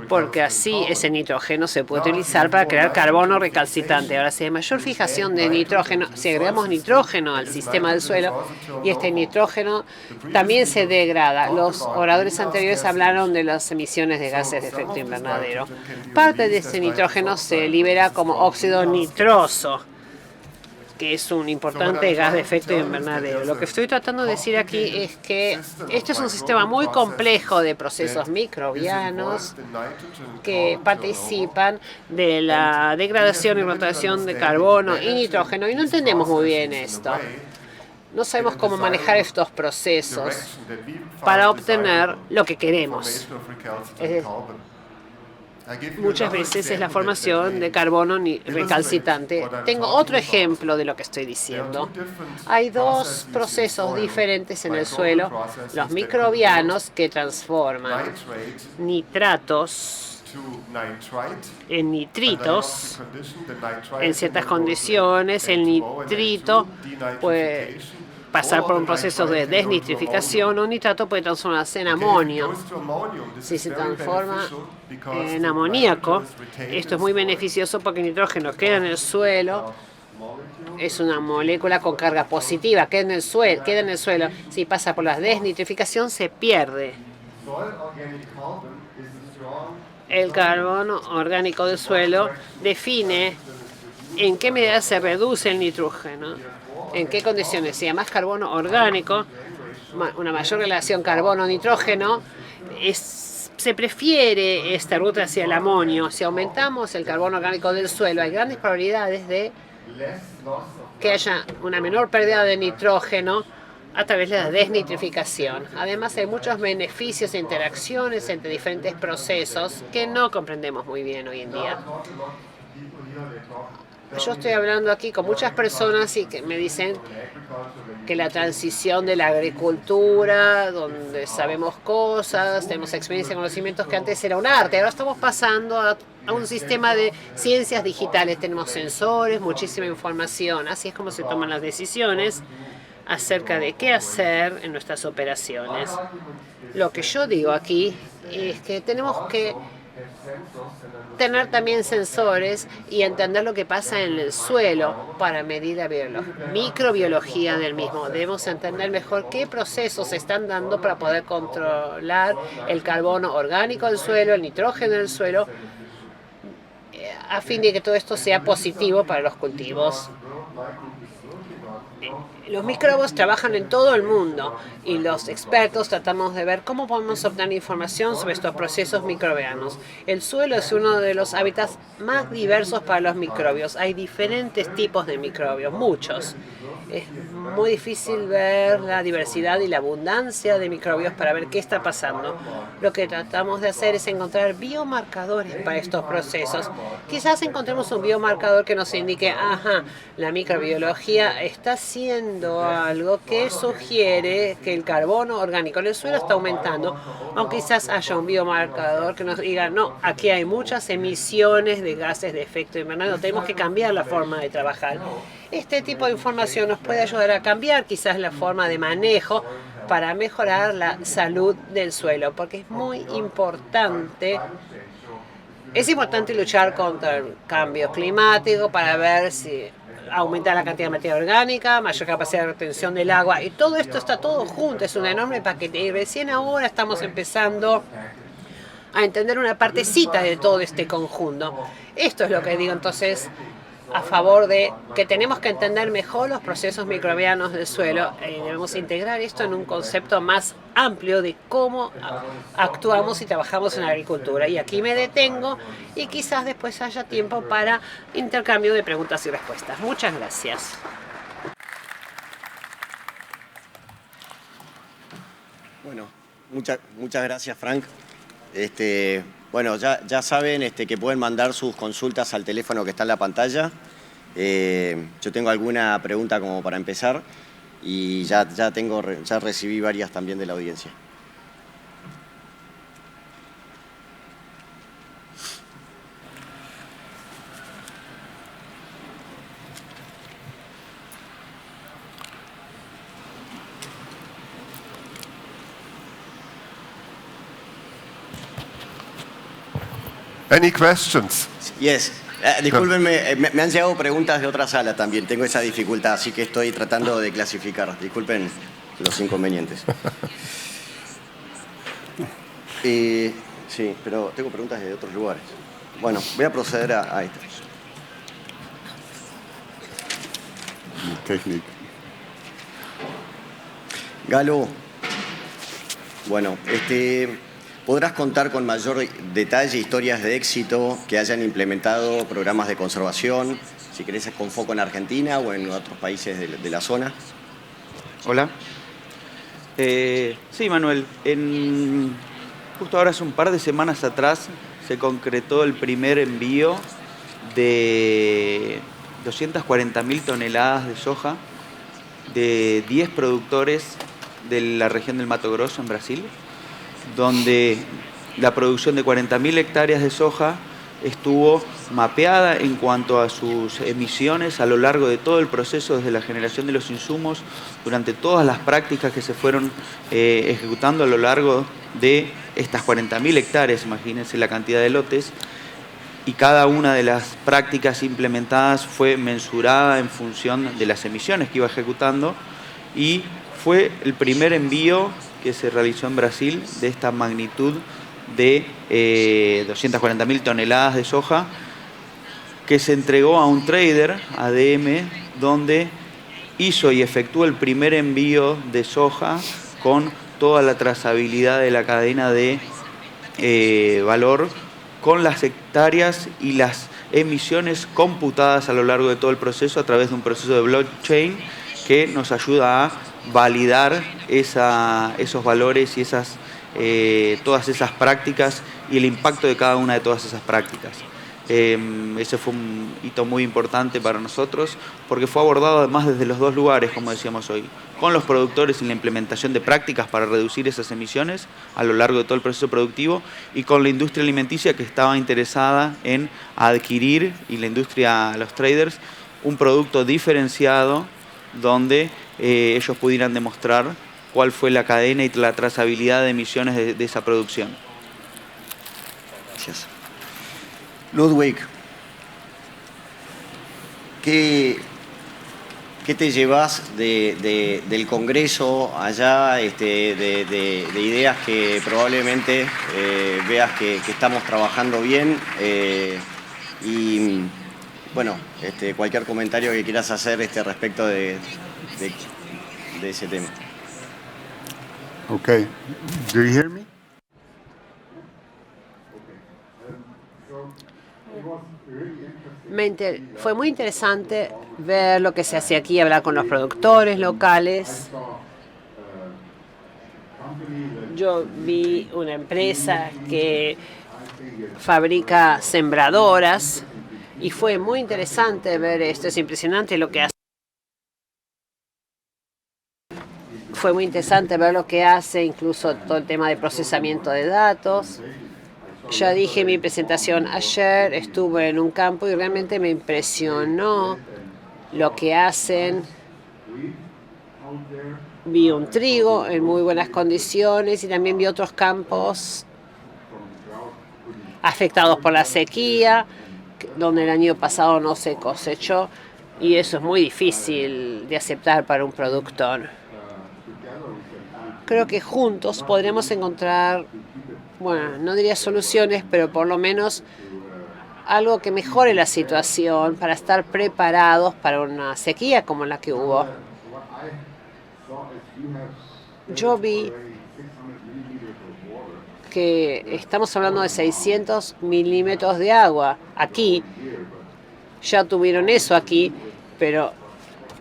porque así ese nitrógeno se puede utilizar para crear carbono recalcitrante. Ahora, si hay mayor fijación de nitrógeno, si agregamos nitrógeno al sistema del suelo y este nitrógeno también se degrada. Los oradores anteriores hablaron de las emisiones de gases de efecto invernadero. Parte de ese nitrógeno se libera como óxido nitroso, que es un importante gas de efecto invernadero. Lo que estoy tratando de decir aquí es que este es un sistema muy complejo de procesos microbianos que participan de la degradación y rotación de carbono y nitrógeno, y no entendemos muy bien esto. No sabemos cómo manejar estos procesos para obtener lo que queremos. Muchas veces es la formación de carbono recalcitrante. Tengo otro ejemplo de lo que estoy diciendo. Hay dos procesos diferentes en el suelo, los microbianos que transforman nitratos en nitritos. En ciertas condiciones, el nitrito puede pasar por un proceso de desnitrificación, un nitrato puede transformarse en amonio. Si se transforma en amoníaco, esto es muy beneficioso porque el nitrógeno queda en el suelo, es una molécula con carga positiva, queda en el suelo. Si pasa por la desnitrificación, se pierde. El carbono orgánico del suelo define en qué medida se reduce el nitrógeno. ¿En qué condiciones? Si hay más carbono orgánico, una mayor relación carbono-nitrógeno, se prefiere esta ruta hacia el amonio. Si aumentamos el carbono orgánico del suelo, hay grandes probabilidades de que haya una menor pérdida de nitrógeno a través de la desnitrificación. Además, hay muchos beneficios e interacciones entre diferentes procesos que no comprendemos muy bien hoy en día. Yo estoy hablando aquí con muchas personas y que me dicen que la transición de la agricultura, donde sabemos cosas, tenemos experiencia y conocimientos que antes era un arte, ahora estamos pasando a un sistema de ciencias digitales. Tenemos sensores, muchísima información, así es como se toman las decisiones acerca de qué hacer en nuestras operaciones. Lo que yo digo aquí es que tenemos que tener también sensores y entender lo que pasa en el suelo para medir la microbiología del mismo. Debemos entender mejor qué procesos se están dando para poder controlar el carbono orgánico del suelo, el nitrógeno del suelo, a fin de que todo esto sea positivo para los cultivos. Los microbios trabajan en todo el mundo y los expertos tratamos de ver cómo podemos obtener información sobre estos procesos microbianos. El suelo es uno de los hábitats más diversos para los microbios. Hay diferentes tipos de microbios, muchos. Es muy difícil ver la diversidad y la abundancia de microbios para ver qué está pasando. Lo que tratamos de hacer es encontrar biomarcadores para estos procesos. Quizás encontremos un biomarcador que nos indique, la microbiología está haciendo algo que sugiere que el carbono orgánico en el suelo está aumentando. O quizás haya un biomarcador que nos diga, no, aquí hay muchas emisiones de gases de efecto invernadero, tenemos que cambiar la forma de trabajar. Este tipo de información nos puede ayudar a cambiar quizás la forma de manejo para mejorar la salud del suelo, porque es muy importante. Es importante luchar contra el cambio climático para ver si aumenta la cantidad de materia orgánica, mayor capacidad de retención del agua, y todo esto está todo junto, es un enorme paquete, y recién ahora estamos empezando a entender una partecita de todo este conjunto. Esto es lo que digo, entonces a favor de que tenemos que entender mejor los procesos microbianos del suelo. Debemos integrar esto en un concepto más amplio de cómo actuamos y trabajamos en la agricultura. Y aquí me detengo y quizás después haya tiempo para intercambio de preguntas y respuestas. Muchas gracias. Bueno, muchas gracias, Frank. Bueno, ya saben que pueden mandar sus consultas al teléfono que está en la pantalla. Yo tengo alguna pregunta como para empezar y ya recibí varias también de la audiencia. Any questions? Yes. Discúlpenme, me han llegado preguntas de otra sala también. Tengo esa dificultad, así que estoy tratando de clasificar. Disculpen los inconvenientes. Sí, pero tengo preguntas de otros lugares. Bueno, voy a proceder a esto. Técnica. Galo, bueno, ¿podrás contar con mayor detalle historias de éxito que hayan implementado programas de conservación, si querés con foco en Argentina o en otros países de la zona? Hola. Sí, Manuel. Justo ahora, hace un par de semanas atrás, se concretó el primer envío de 240.000 toneladas de soja de 10 productores de la región del Mato Grosso, en Brasil, donde la producción de 40.000 hectáreas de soja estuvo mapeada en cuanto a sus emisiones a lo largo de todo el proceso, desde la generación de los insumos, durante todas las prácticas que se fueron ejecutando a lo largo de estas 40.000 hectáreas, imagínense la cantidad de lotes, y cada una de las prácticas implementadas fue mensurada en función de las emisiones que iba ejecutando, y fue el primer envío que se realizó en Brasil de esta magnitud de 240.000 toneladas de soja, que se entregó a un trader, ADM, donde hizo y efectuó el primer envío de soja con toda la trazabilidad de la cadena de valor, con las hectáreas y las emisiones computadas a lo largo de todo el proceso a través de un proceso de blockchain que nos ayuda a validar esos valores y todas esas prácticas y el impacto de cada una de todas esas prácticas. Ese fue un hito muy importante para nosotros porque fue abordado además desde los dos lugares, como decíamos hoy, con los productores en la implementación de prácticas para reducir esas emisiones a lo largo de todo el proceso productivo, y con la industria alimenticia, que estaba interesada en adquirir, y la industria, los traders, un producto diferenciado donde ellos pudieran demostrar cuál fue la cadena y la trazabilidad de emisiones de esa producción. Gracias. Ludwig, ¿qué te llevas del Congreso allá, de ideas que probablemente veas que estamos trabajando bien? Y bueno, cualquier comentario que quieras hacer respecto de ese tema. Okay. Do you hear me? Fue muy interesante ver lo que se hace aquí, hablar con los productores locales. Yo vi una empresa que fabrica sembradoras y fue muy interesante ver esto. Es impresionante lo que hace. Fue muy interesante ver lo que hace, incluso todo el tema de procesamiento de datos. Ya dije en mi presentación ayer, estuve en un campo y realmente me impresionó lo que hacen. Vi un trigo en muy buenas condiciones y también vi otros campos afectados por la sequía, donde el año pasado no se cosechó, y eso es muy difícil de aceptar para un productor. Creo que juntos podremos encontrar, bueno, no diría soluciones, pero por lo menos algo que mejore la situación para estar preparados para una sequía como la que hubo. Yo vi que estamos hablando de 600 milímetros de agua. Aquí, ya tuvieron eso aquí, pero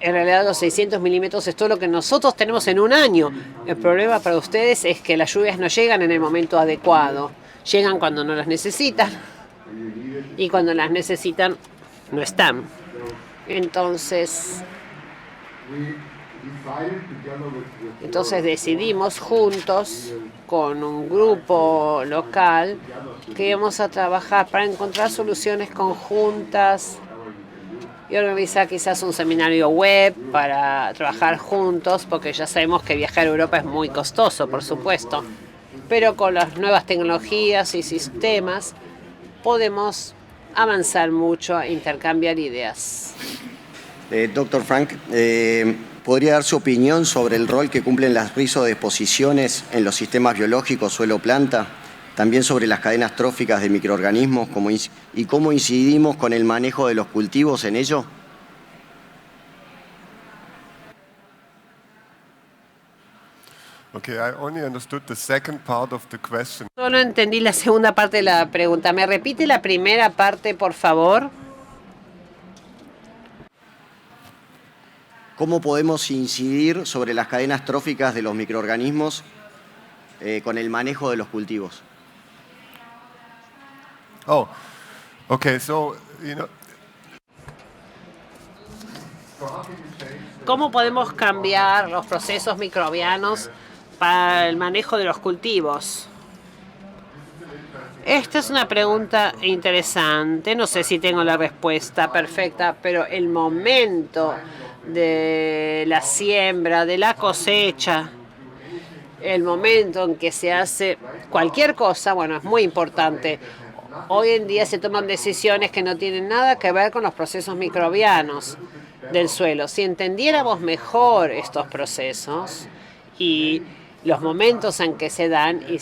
en realidad los 600 milímetros es todo lo que nosotros tenemos en un año. El problema para ustedes es que las lluvias no llegan en el momento adecuado. Llegan cuando no las necesitan y cuando las necesitan no están. Entonces decidimos juntos con un grupo local que íbamos a trabajar para encontrar soluciones conjuntas y organizar quizás un seminario web para trabajar juntos, porque ya sabemos que viajar a Europa es muy costoso, por supuesto, pero con las nuevas tecnologías y sistemas podemos avanzar mucho e intercambiar ideas. Dr. Frank, ¿podría dar su opinión sobre el rol que cumplen las rizodeposiciones en los sistemas biológicos suelo-planta? También sobre las cadenas tróficas de microorganismos y cómo incidimos con el manejo de los cultivos en ello. Okay, I only understood the second part of the question. Solo entendí la segunda parte de la pregunta. ¿Me repite la primera parte, por favor? ¿Cómo podemos incidir sobre las cadenas tróficas de los microorganismos con el manejo de los cultivos? Oh, okay, so, ¿Cómo podemos cambiar los procesos microbianos para el manejo de los cultivos? Esta es una pregunta interesante. No sé si tengo la respuesta perfecta, pero el momento de la siembra, de la cosecha, el momento en que se hace cualquier cosa, bueno, es muy importante. Hoy en día se toman decisiones que no tienen nada que ver con los procesos microbianos del suelo. Si entendiéramos mejor estos procesos y los momentos en que se dan, y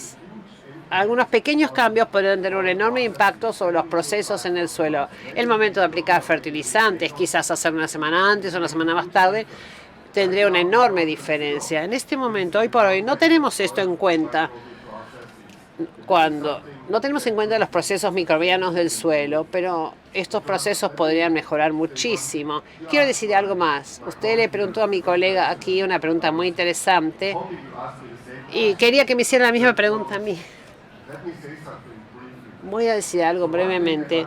algunos pequeños cambios podrían tener un enorme impacto sobre los procesos en el suelo. El momento de aplicar fertilizantes, quizás hacer una semana antes o una semana más tarde, tendría una enorme diferencia. En este momento, hoy por hoy, no tenemos esto en cuenta. Cuando no tenemos en cuenta los procesos microbianos del suelo, pero estos procesos podrían mejorar muchísimo. Quiero decir algo más. Usted le preguntó a mi colega aquí una pregunta muy interesante y quería que me hiciera la misma pregunta a mí. Voy a decir algo brevemente.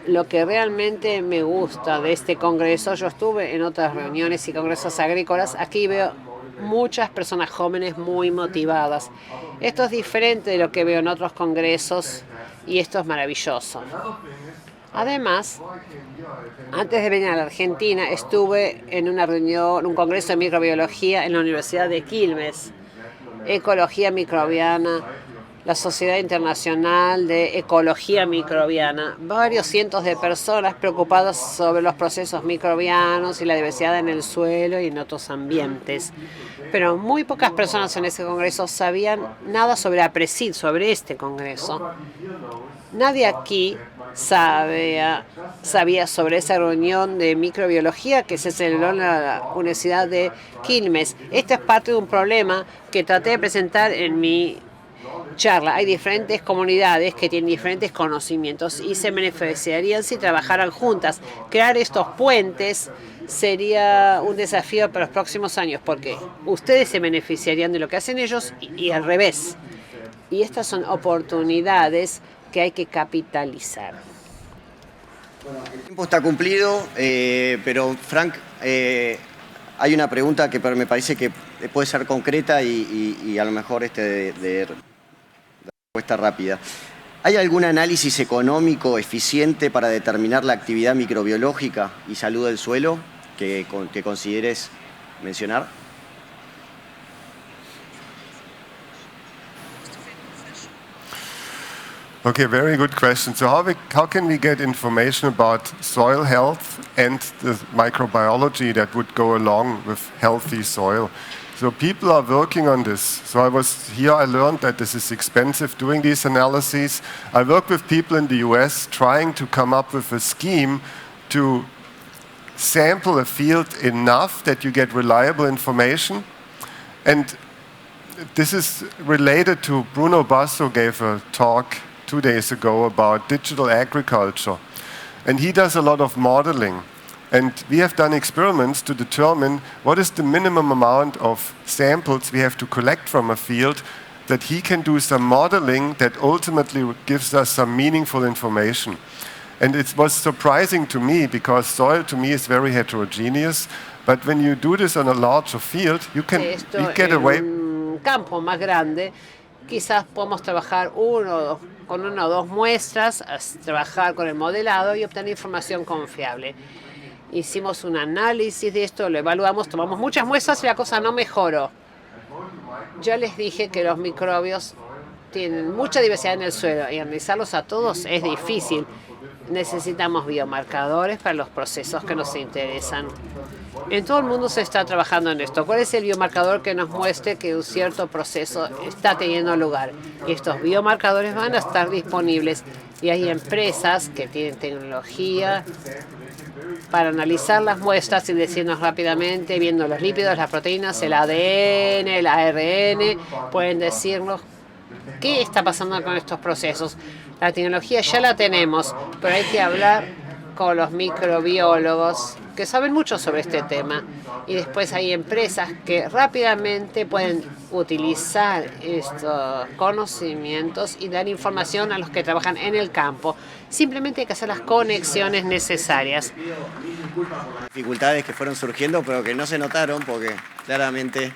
Lo que realmente me gusta de este congreso, yo estuve en otras reuniones y congresos agrícolas, aquí veo muchas personas jóvenes muy motivadas. Esto es diferente de lo que veo en otros congresos y esto es maravilloso. Además, antes de venir a la Argentina, estuve en una reunión, un congreso de microbiología en la Universidad de Quilmes, Ecología Microbiana, la Sociedad Internacional de Ecología Microbiana, varios cientos de personas preocupadas sobre los procesos microbianos y la diversidad en el suelo y en otros ambientes. Pero muy pocas personas en ese congreso sabían nada sobre APRESID, sobre este congreso. Nadie aquí sabía sobre esa reunión de microbiología que se celebró en la Universidad de Quilmes. Esto es parte de un problema que traté de presentar en mi charla. Hay diferentes comunidades que tienen diferentes conocimientos y se beneficiarían si trabajaran juntas. Crear estos puentes sería un desafío para los próximos años porque ustedes se beneficiarían de lo que hacen ellos y al revés. Y estas son oportunidades que hay que capitalizar. Bueno, el tiempo está cumplido, pero Frank, hay una pregunta que me parece que puede ser concreta y a lo mejor de respuesta rápida. ¿Hay algún análisis económico eficiente para determinar la actividad microbiológica y salud del suelo que consideres mencionar? Okay, very good question. So how can we get information about soil health and the microbiology that would go along with healthy soil? So people are working on this. So I learned that this is expensive doing these analyses. I work with people in the US trying to come up with a scheme to sample a field enough that you get reliable information. And this is related to Bruno Basso gave a talk 2 days ago about digital agriculture. And he does a lot of modeling. And we have done experiments to determine what is the minimum amount of samples we have to collect from a field that he can do some modeling that ultimately gives us some meaningful information. And it was surprising to me because soil to me is very heterogeneous, but when you do this on a larger field, you get away. Un campo más grande, quizás podemos trabajar con una o dos muestras, trabajar con el modelado y obtener información confiable. Hicimos un análisis de esto, lo evaluamos, tomamos muchas muestras y la cosa no mejoró. Yo les dije que los microbios tienen mucha diversidad en el suelo y analizarlos a todos es difícil. Necesitamos biomarcadores para los procesos que nos interesan. En todo el mundo se está trabajando en esto. ¿Cuál es el biomarcador que nos muestre que un cierto proceso está teniendo lugar? Y estos biomarcadores van a estar disponibles y hay empresas que tienen tecnología para analizar las muestras y decirnos rápidamente, viendo los lípidos, las proteínas, el ADN, el ARN, pueden decirnos qué está pasando con estos procesos. La tecnología ya la tenemos, pero hay que hablar con los microbiólogos que saben mucho sobre este tema. Y después hay empresas que rápidamente pueden utilizar estos conocimientos y dar información a los que trabajan en el campo. Simplemente hay que hacer las conexiones necesarias. Dificultades que fueron surgiendo, pero que no se notaron porque claramente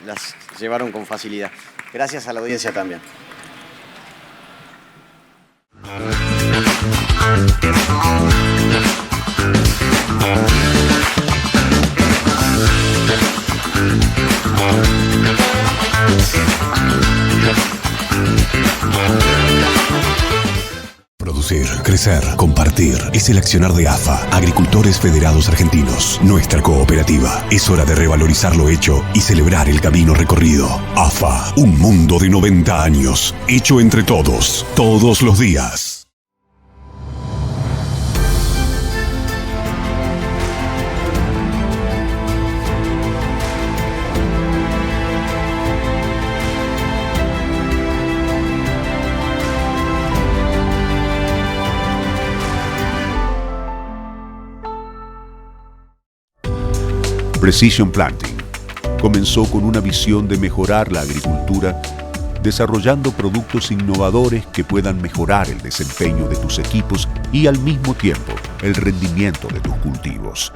las llevaron con facilidad. Gracias a la audiencia también. Producir, crecer, compartir. Es el accionar de AFA, Agricultores Federados Argentinos. Nuestra cooperativa. Es hora de revalorizar lo hecho y celebrar el camino recorrido. AFA, un mundo de 90 años. Hecho entre todos, todos los días. Precision Planting comenzó con una visión de mejorar la agricultura, desarrollando productos innovadores que puedan mejorar el desempeño de tus equipos y al mismo tiempo el rendimiento de tus cultivos.